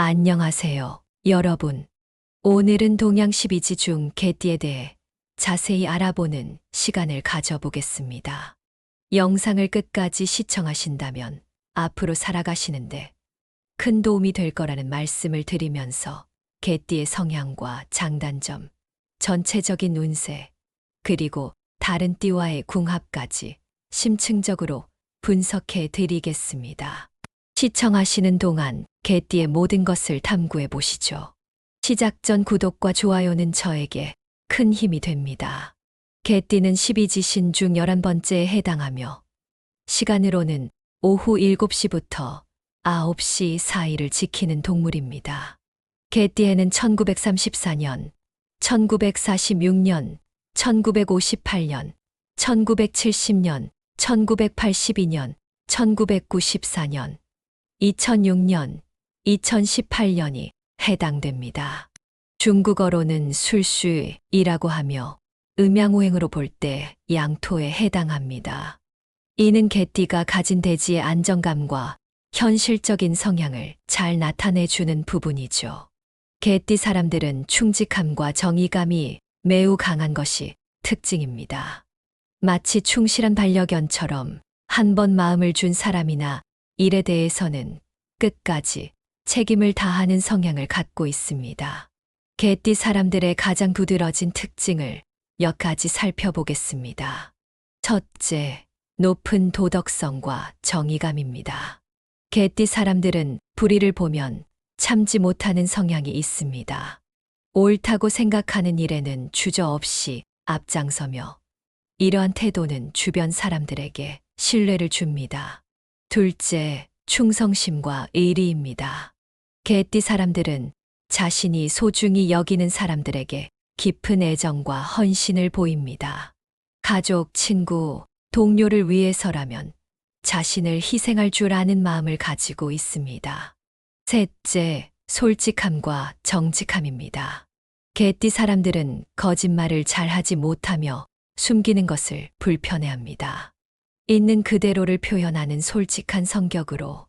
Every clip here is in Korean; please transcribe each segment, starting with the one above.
안녕하세요, 여러분. 오늘은 동양 12지 중 개띠에 대해 자세히 알아보는 시간을 가져보겠습니다. 영상을 끝까지 시청하신다면 앞으로 살아가시는데 큰 도움이 될 거라는 말씀을 드리면서 개띠의 성향과 장단점, 전체적인 운세, 그리고 다른 띠와의 궁합까지 심층적으로 분석해 드리겠습니다. 시청하시는 동안 개띠의 모든 것을 탐구해 보시죠. 시작 전 구독과 좋아요는 저에게 큰 힘이 됩니다. 개띠는 12지신 중 11번째에 해당하며 시간으로는 오후 7시부터 9시 사이를 지키는 동물입니다. 개띠에는 1934년, 1946년, 1958년, 1970년, 1982년, 1994년, 2006년, 2018년이 해당됩니다. 중국어로는 술수이라고 하며 음양오행으로 볼 때 양토에 해당합니다. 이는 개띠가 가진 대지의 안정감과 현실적인 성향을 잘 나타내주는 부분이죠. 개띠 사람들은 충직함과 정의감이 매우 강한 것이 특징입니다. 마치 충실한 반려견처럼 한 번 마음을 준 사람이나 일에 대해서는 끝까지 책임을 다하는 성향을 갖고 있습니다. 개띠 사람들의 가장 두드러진 특징을 몇 가지 살펴보겠습니다. 첫째, 높은 도덕성과 정의감입니다. 개띠 사람들은 불의를 보면 참지 못하는 성향이 있습니다. 옳다고 생각하는 일에는 주저없이 앞장서며 이러한 태도는 주변 사람들에게 신뢰를 줍니다. 둘째, 충성심과 의리입니다. 개띠 사람들은 자신이 소중히 여기는 사람들에게 깊은 애정과 헌신을 보입니다. 가족, 친구, 동료를 위해서라면 자신을 희생할 줄 아는 마음을 가지고 있습니다. 셋째, 솔직함과 정직함입니다. 개띠 사람들은 거짓말을 잘하지 못하며 숨기는 것을 불편해합니다. 있는 그대로를 표현하는 솔직한 성격으로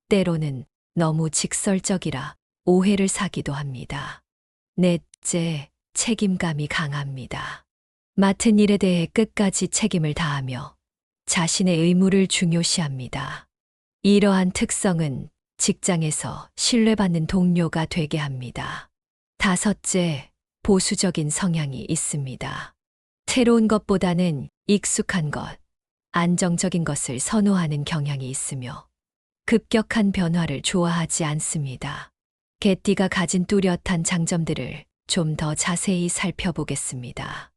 때로는 너무 직설적이라 오해를 사기도 합니다. 넷째, 책임감이 강합니다. 맡은 일에 대해 끝까지 책임을 다하며 자신의 의무를 중요시합니다. 이러한 특성은 직장에서 신뢰받는 동료가 되게 합니다. 다섯째, 보수적인 성향이 있습니다. 새로운 것보다는 익숙한 것, 안정적인 것을 선호하는 경향이 있으며 급격한 변화를 좋아하지 않습니다. 개띠가 가진 뚜렷한 장점들을 좀 더 자세히 살펴보겠습니다.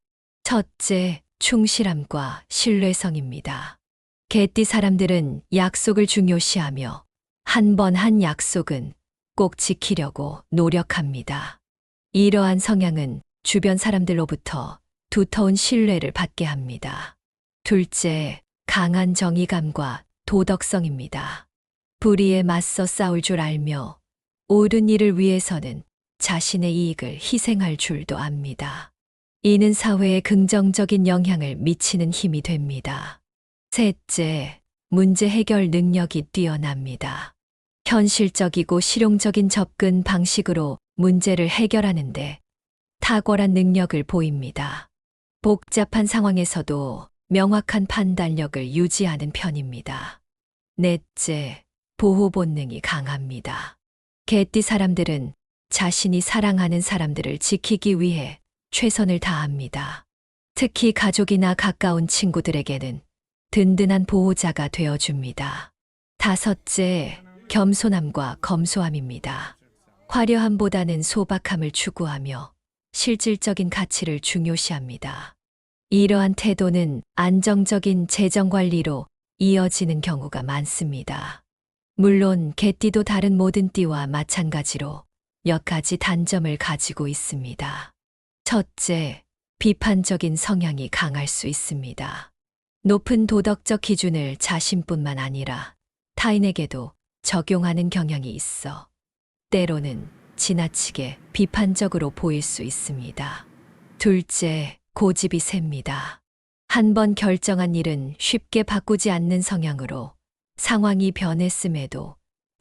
첫째, 충실함과 신뢰성입니다. 개띠 사람들은 약속을 중요시하며 한 번 한 약속은 꼭 지키려고 노력합니다. 이러한 성향은 주변 사람들로부터 두터운 신뢰를 받게 합니다. 둘째, 강한 정의감과 도덕성입니다. 불의에 맞서 싸울 줄 알며 옳은 일을 위해서는 자신의 이익을 희생할 줄도 압니다. 이는 사회에 긍정적인 영향을 미치는 힘이 됩니다. 셋째, 문제 해결 능력이 뛰어납니다. 현실적이고 실용적인 접근 방식으로 문제를 해결하는데 탁월한 능력을 보입니다. 복잡한 상황에서도 명확한 판단력을 유지하는 편입니다. 넷째, 보호 본능이 강합니다. 개띠 사람들은 자신이 사랑하는 사람들을 지키기 위해 최선을 다합니다. 특히 가족이나 가까운 친구들에게는 든든한 보호자가 되어줍니다. 다섯째, 겸손함과 검소함입니다. 화려함보다는 소박함을 추구하며 실질적인 가치를 중요시합니다. 이러한 태도는 안정적인 재정 관리로 이어지는 경우가 많습니다. 물론 개띠도 다른 모든 띠와 마찬가지로 몇 가지 단점을 가지고 있습니다. 첫째, 비판적인 성향이 강할 수 있습니다. 높은 도덕적 기준을 자신뿐만 아니라 타인에게도 적용하는 경향이 있어 때로는 지나치게 비판적으로 보일 수 있습니다. 둘째, 고집이 셉니다. 한 번 결정한 일은 쉽게 바꾸지 않는 성향으로 상황이 변했음에도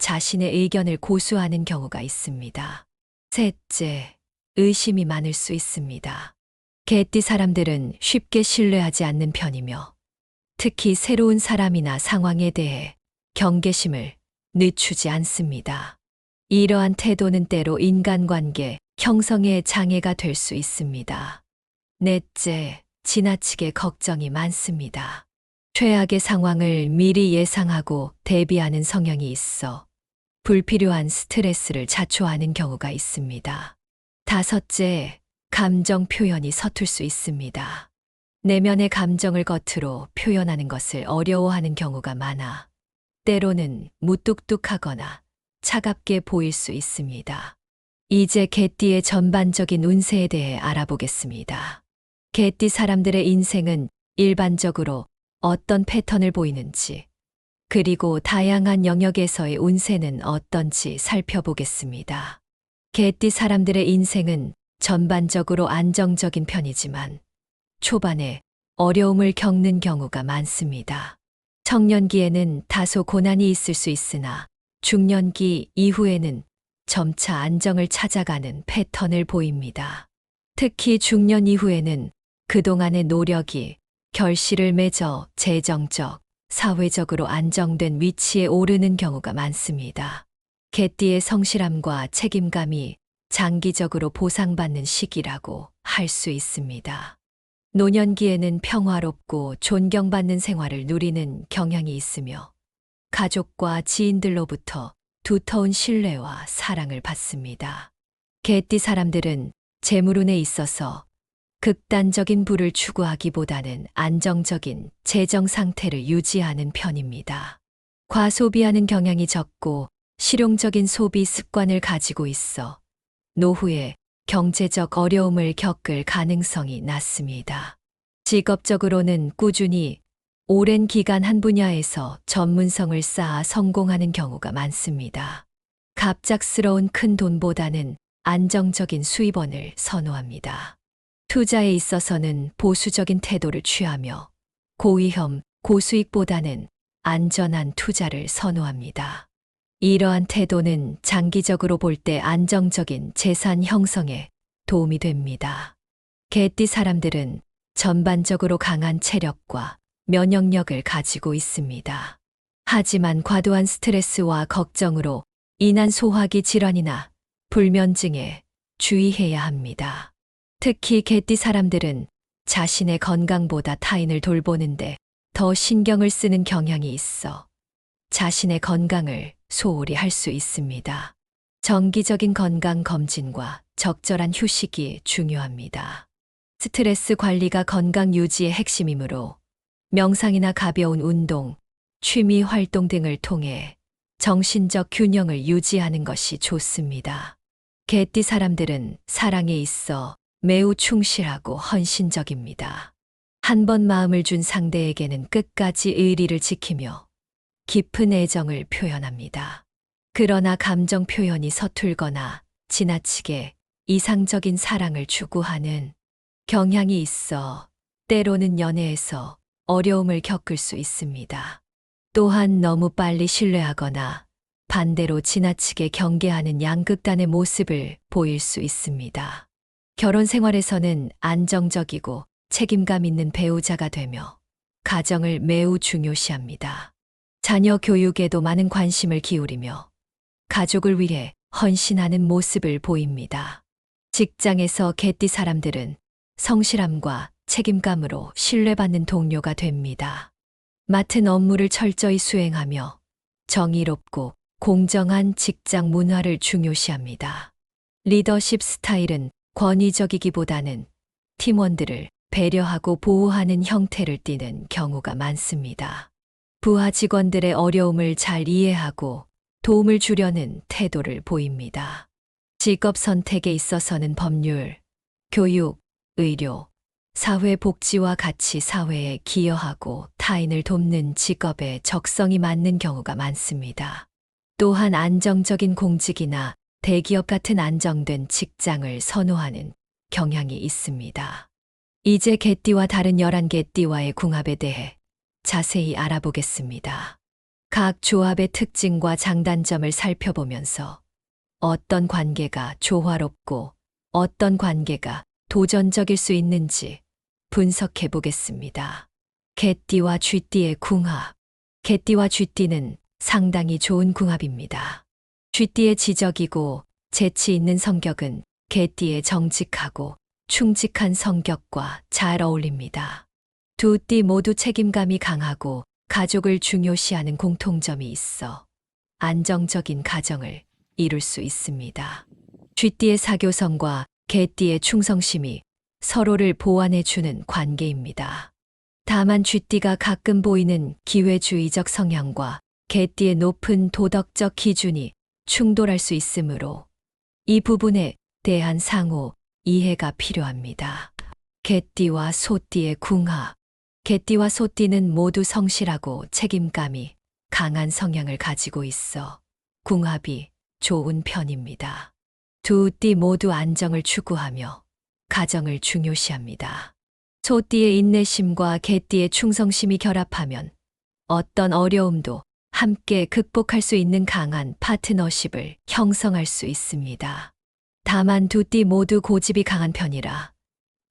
자신의 의견을 고수하는 경우가 있습니다. 셋째, 의심이 많을 수 있습니다. 개띠 사람들은 쉽게 신뢰하지 않는 편이며 특히 새로운 사람이나 상황에 대해 경계심을 늦추지 않습니다. 이러한 태도는 때로 인간관계 형성에 장애가 될 수 있습니다. 넷째, 지나치게 걱정이 많습니다. 최악의 상황을 미리 예상하고 대비하는 성향이 있어 불필요한 스트레스를 자초하는 경우가 있습니다. 다섯째, 감정 표현이 서툴 수 있습니다. 내면의 감정을 겉으로 표현하는 것을 어려워하는 경우가 많아 때로는 무뚝뚝하거나 차갑게 보일 수 있습니다. 이제 개띠의 전반적인 운세에 대해 알아보겠습니다. 개띠 사람들의 인생은 일반적으로 어떤 패턴을 보이는지, 그리고 다양한 영역에서의 운세는 어떤지 살펴보겠습니다. 개띠 사람들의 인생은 전반적으로 안정적인 편이지만 초반에 어려움을 겪는 경우가 많습니다. 청년기에는 다소 고난이 있을 수 있으나 중년기 이후에는 점차 안정을 찾아가는 패턴을 보입니다. 특히 중년 이후에는 그동안의 노력이 결실을 맺어 재정적, 사회적으로 안정된 위치에 오르는 경우가 많습니다. 개띠의 성실함과 책임감이 장기적으로 보상받는 시기라고 할 수 있습니다. 노년기에는 평화롭고 존경받는 생활을 누리는 경향이 있으며 가족과 지인들로부터 두터운 신뢰와 사랑을 받습니다. 개띠 사람들은 재물운에 있어서 극단적인 부를 추구하기보다는 안정적인 재정 상태를 유지하는 편입니다. 과소비하는 경향이 적고 실용적인 소비 습관을 가지고 있어 노후에 경제적 어려움을 겪을 가능성이 낮습니다. 직업적으로는 꾸준히 오랜 기간 한 분야에서 전문성을 쌓아 성공하는 경우가 많습니다. 갑작스러운 큰 돈보다는 안정적인 수입원을 선호합니다. 투자에 있어서는 보수적인 태도를 취하며 고위험, 고수익보다는 안전한 투자를 선호합니다. 이러한 태도는 장기적으로 볼 때 안정적인 재산 형성에 도움이 됩니다. 개띠 사람들은 전반적으로 강한 체력과 면역력을 가지고 있습니다. 하지만 과도한 스트레스와 걱정으로 인한 소화기 질환이나 불면증에 주의해야 합니다. 특히 개띠 사람들은 자신의 건강보다 타인을 돌보는데 더 신경을 쓰는 경향이 있어 자신의 건강을 소홀히 할 수 있습니다. 정기적인 건강 검진과 적절한 휴식이 중요합니다. 스트레스 관리가 건강 유지의 핵심이므로 명상이나 가벼운 운동, 취미 활동 등을 통해 정신적 균형을 유지하는 것이 좋습니다. 개띠 사람들은 사랑에 있어 매우 충실하고 헌신적입니다. 한 번 마음을 준 상대에게는 끝까지 의리를 지키며 깊은 애정을 표현합니다. 그러나 감정 표현이 서툴거나 지나치게 이상적인 사랑을 추구하는 경향이 있어 때로는 연애에서 어려움을 겪을 수 있습니다. 또한 너무 빨리 신뢰하거나 반대로 지나치게 경계하는 양극단의 모습을 보일 수 있습니다. 결혼 생활에서는 안정적이고 책임감 있는 배우자가 되며 가정을 매우 중요시합니다. 자녀 교육에도 많은 관심을 기울이며 가족을 위해 헌신하는 모습을 보입니다. 직장에서 개띠 사람들은 성실함과 책임감으로 신뢰받는 동료가 됩니다. 맡은 업무를 철저히 수행하며 정의롭고 공정한 직장 문화를 중요시합니다. 리더십 스타일은 권위적이기보다는 팀원들을 배려하고 보호하는 형태를 띠는 경우가 많습니다. 부하 직원들의 어려움을 잘 이해하고 도움을 주려는 태도를 보입니다. 직업 선택에 있어서는 법률, 교육, 의료, 사회복지와 같이 사회에 기여하고 타인을 돕는 직업에 적성이 맞는 경우가 많습니다. 또한 안정적인 공직이나 대기업 같은 안정된 직장을 선호하는 경향이 있습니다. 이제 개띠와 다른 11개 띠와의 궁합에 대해 자세히 알아보겠습니다. 각 조합의 특징과 장단점을 살펴보면서 어떤 관계가 조화롭고 어떤 관계가 도전적일 수 있는지 분석해 보겠습니다. 개띠와 쥐띠의 궁합. 개띠와 쥐띠는 상당히 좋은 궁합입니다. 쥐띠의 지적이고 재치 있는 성격은 개띠의 정직하고 충직한 성격과 잘 어울립니다. 두 띠 모두 책임감이 강하고 가족을 중요시하는 공통점이 있어 안정적인 가정을 이룰 수 있습니다. 쥐띠의 사교성과 개띠의 충성심이 서로를 보완해주는 관계입니다. 다만 쥐띠가 가끔 보이는 기회주의적 성향과 개띠의 높은 도덕적 기준이 충돌할 수 있으므로 이 부분에 대한 상호 이해가 필요합니다. 개띠와 소띠의 궁합. 개띠와 소띠는 모두 성실하고 책임감이 강한 성향을 가지고 있어 궁합이 좋은 편입니다. 두 띠 모두 안정을 추구하며 가정을 중요시합니다. 소띠의 인내심과 개띠의 충성심이 결합하면 어떤 어려움도 함께 극복할 수 있는 강한 파트너십을 형성할 수 있습니다. 다만 두 띠 모두 고집이 강한 편이라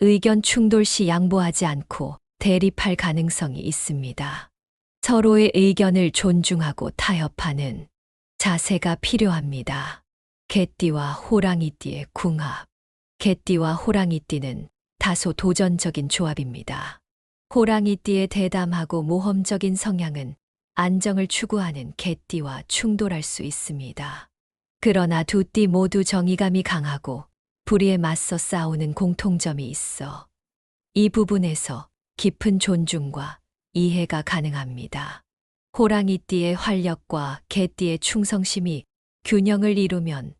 의견 충돌 시 양보하지 않고 대립할 가능성이 있습니다. 서로의 의견을 존중하고 타협하는 자세가 필요합니다. 개띠와 호랑이띠의 궁합. 개띠와 호랑이띠는 다소 도전적인 조합입니다. 호랑이띠의 대담하고 모험적인 성향은 안정을 추구하는 개띠와 충돌할 수 있습니다. 그러나 두 띠 모두 정의감이 강하고 불의에 맞서 싸우는 공통점이 있어 이 부분에서 깊은 존중과 이해가 가능합니다. 호랑이띠의 활력과 개띠의 충성심이 균형을 이루면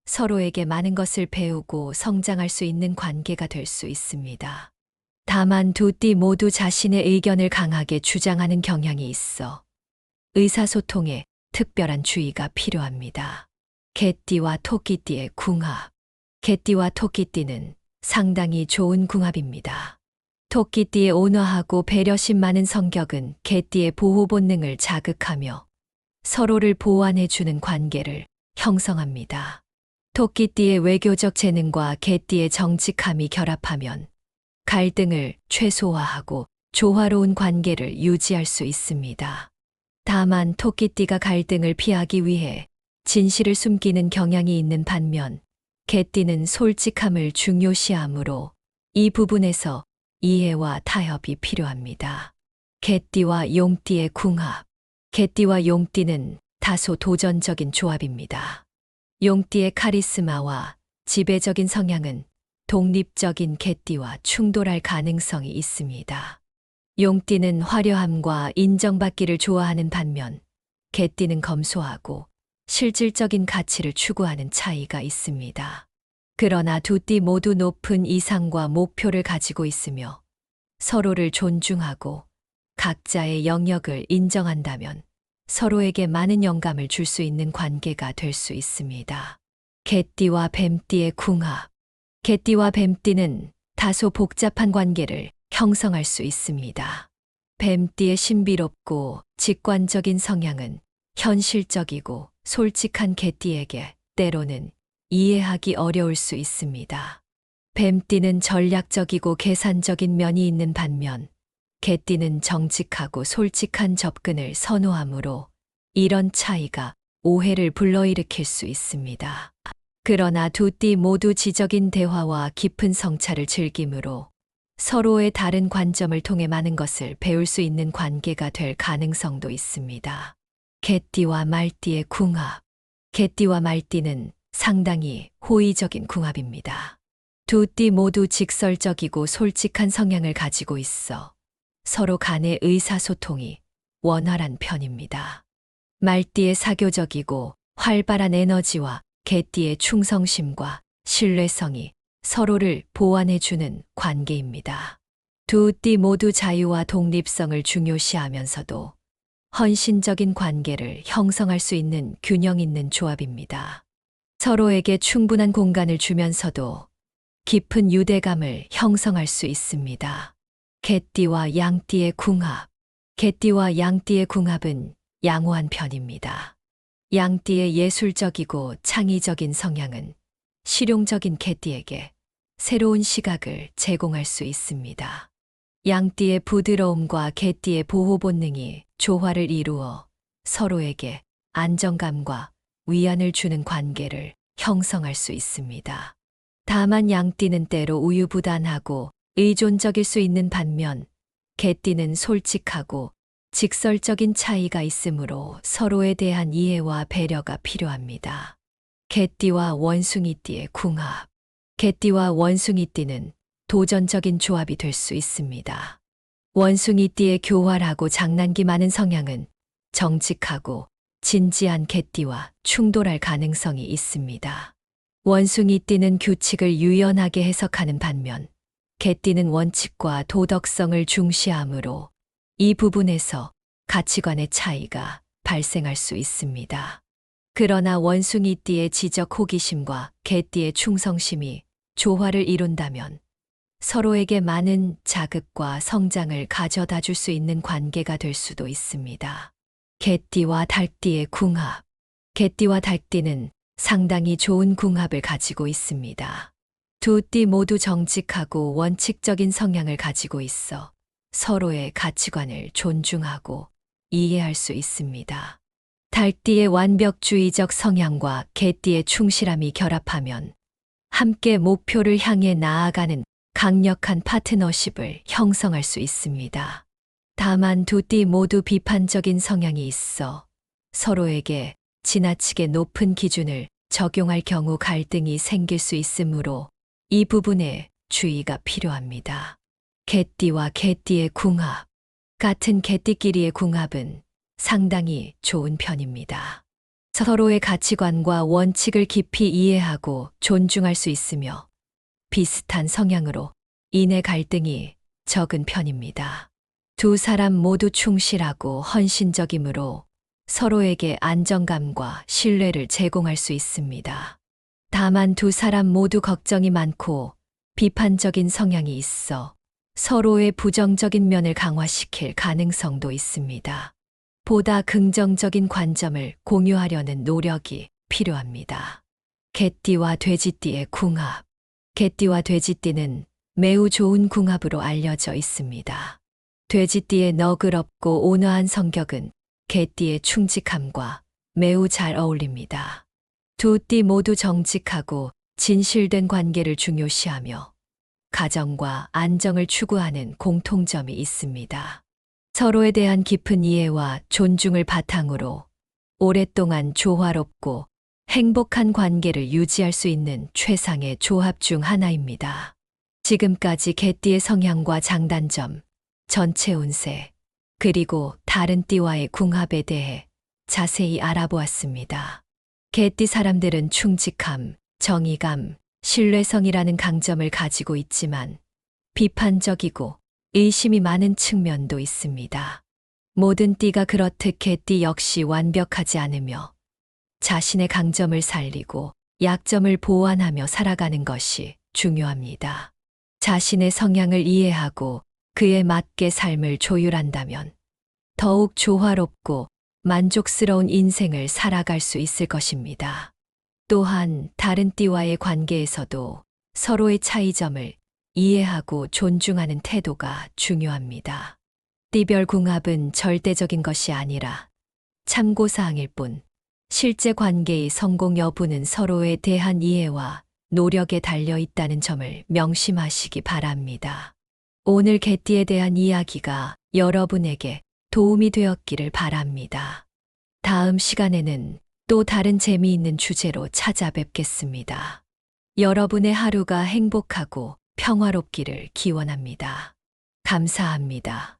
서로에게 많은 것을 배우고 성장할 수 있는 관계가 될 수 있습니다. 다만 두 띠 모두 자신의 의견을 강하게 주장하는 경향이 있어 의사소통에 특별한 주의가 필요합니다. 개띠와 토끼띠의 궁합. 개띠와 토끼띠는 상당히 좋은 궁합입니다. 토끼띠의 온화하고 배려심 많은 성격은 개띠의 보호 본능을 자극하며 서로를 보완해주는 관계를 형성합니다. 토끼띠의 외교적 재능과 개띠의 정직함이 결합하면 갈등을 최소화하고 조화로운 관계를 유지할 수 있습니다. 다만 토끼띠가 갈등을 피하기 위해 진실을 숨기는 경향이 있는 반면 개띠는 솔직함을 중요시하므로 이 부분에서 이해와 타협이 필요합니다. 개띠와 용띠의 궁합. 개띠와 용띠는 다소 도전적인 조합입니다. 용띠의 카리스마와 지배적인 성향은 독립적인 개띠와 충돌할 가능성이 있습니다. 용띠는 화려함과 인정받기를 좋아하는 반면 개띠는 검소하고 실질적인 가치를 추구하는 차이가 있습니다. 그러나 두 띠 모두 높은 이상과 목표를 가지고 있으며 서로를 존중하고 각자의 영역을 인정한다면 서로에게 많은 영감을 줄 수 있는 관계가 될 수 있습니다. 개띠와 뱀띠의 궁합. 개띠와 뱀띠는 다소 복잡한 관계를 형성할 수 있습니다. 뱀띠의 신비롭고 직관적인 성향은 현실적이고 솔직한 개띠에게 때로는 이해하기 어려울 수 있습니다. 뱀띠는 전략적이고 계산적인 면이 있는 반면 개띠는 정직하고 솔직한 접근을 선호하므로 이런 차이가 오해를 불러일으킬 수 있습니다. 그러나 두 띠 모두 지적인 대화와 깊은 성찰을 즐기므로 서로의 다른 관점을 통해 많은 것을 배울 수 있는 관계가 될 가능성도 있습니다. 개띠와 말띠의 궁합. 개띠와 말띠는 상당히 호의적인 궁합입니다. 두 띠 모두 직설적이고 솔직한 성향을 가지고 있어 서로 간의 의사소통이 원활한 편입니다. 말띠의 사교적이고 활발한 에너지와 개띠의 충성심과 신뢰성이 서로를 보완해주는 관계입니다. 두 띠 모두 자유와 독립성을 중요시하면서도 헌신적인 관계를 형성할 수 있는 균형 있는 조합입니다. 서로에게 충분한 공간을 주면서도 깊은 유대감을 형성할 수 있습니다. 개띠와 양띠의 궁합. 개띠와 양띠의 궁합은 양호한 편입니다. 양띠의 예술적이고 창의적인 성향은 실용적인 개띠에게 새로운 시각을 제공할 수 있습니다. 양띠의 부드러움과 개띠의 보호 본능이 조화를 이루어 서로에게 안정감과 위안을 주는 관계를 형성할 수 있습니다. 다만 양띠는 때로 우유부단하고 의존적일 수 있는 반면 개띠는 솔직하고 직설적인 차이가 있으므로 서로에 대한 이해와 배려가 필요합니다. 개띠와 원숭이띠의 궁합. 개띠와 원숭이띠는 도전적인 조합이 될 수 있습니다. 원숭이띠의 교활하고 장난기 많은 성향은 정직하고 진지한 개띠와 충돌할 가능성이 있습니다. 원숭이띠는 규칙을 유연하게 해석하는 반면 개띠는 원칙과 도덕성을 중시하므로 이 부분에서 가치관의 차이가 발생할 수 있습니다. 그러나 원숭이띠의 지적 호기심과 개띠의 충성심이 조화를 이룬다면 서로에게 많은 자극과 성장을 가져다 줄 수 있는 관계가 될 수도 있습니다. 개띠와 닭띠의 궁합. 개띠와 닭띠는 상당히 좋은 궁합을 가지고 있습니다. 두 띠 모두 정직하고 원칙적인 성향을 가지고 있어 서로의 가치관을 존중하고 이해할 수 있습니다. 닭띠의 완벽주의적 성향과 개띠의 충실함이 결합하면 함께 목표를 향해 나아가는 강력한 파트너십을 형성할 수 있습니다. 다만 두 띠 모두 비판적인 성향이 있어 서로에게 지나치게 높은 기준을 적용할 경우 갈등이 생길 수 있으므로 이 부분에 주의가 필요합니다. 개띠와 개띠의 궁합. 같은 개띠끼리의 궁합은 상당히 좋은 편입니다. 서로의 가치관과 원칙을 깊이 이해하고 존중할 수 있으며 비슷한 성향으로 인해 갈등이 적은 편입니다. 두 사람 모두 충실하고 헌신적이므로 서로에게 안정감과 신뢰를 제공할 수 있습니다. 다만 두 사람 모두 걱정이 많고 비판적인 성향이 있어 서로의 부정적인 면을 강화시킬 가능성도 있습니다. 보다 긍정적인 관점을 공유하려는 노력이 필요합니다. 개띠와 돼지띠의 궁합. 개띠와 돼지띠는 매우 좋은 궁합으로 알려져 있습니다. 돼지띠의 너그럽고 온화한 성격은 개띠의 충직함과 매우 잘 어울립니다. 두 띠 모두 정직하고 진실된 관계를 중요시하며 가정과 안정을 추구하는 공통점이 있습니다. 서로에 대한 깊은 이해와 존중을 바탕으로 오랫동안 조화롭고 행복한 관계를 유지할 수 있는 최상의 조합 중 하나입니다. 지금까지 개띠의 성향과 장단점, 전체 운세, 그리고 다른 띠와의 궁합에 대해 자세히 알아보았습니다. 개띠 사람들은 충직함, 정의감, 신뢰성이라는 강점을 가지고 있지만 비판적이고 의심이 많은 측면도 있습니다. 모든 띠가 그렇듯 개띠 역시 완벽하지 않으며 자신의 강점을 살리고 약점을 보완하며 살아가는 것이 중요합니다. 자신의 성향을 이해하고 그에 맞게 삶을 조율한다면 더욱 조화롭고 만족스러운 인생을 살아갈 수 있을 것입니다. 또한 다른 띠와의 관계에서도 서로의 차이점을 이해하고 존중하는 태도가 중요합니다. 띠별 궁합은 절대적인 것이 아니라 참고사항일 뿐, 실제 관계의 성공 여부는 서로에 대한 이해와 노력에 달려 있다는 점을 명심하시기 바랍니다. 오늘 개띠에 대한 이야기가 여러분에게 도움이 되었기를 바랍니다. 다음 시간에는 또 다른 재미있는 주제로 찾아뵙겠습니다. 여러분의 하루가 행복하고 평화롭기를 기원합니다. 감사합니다.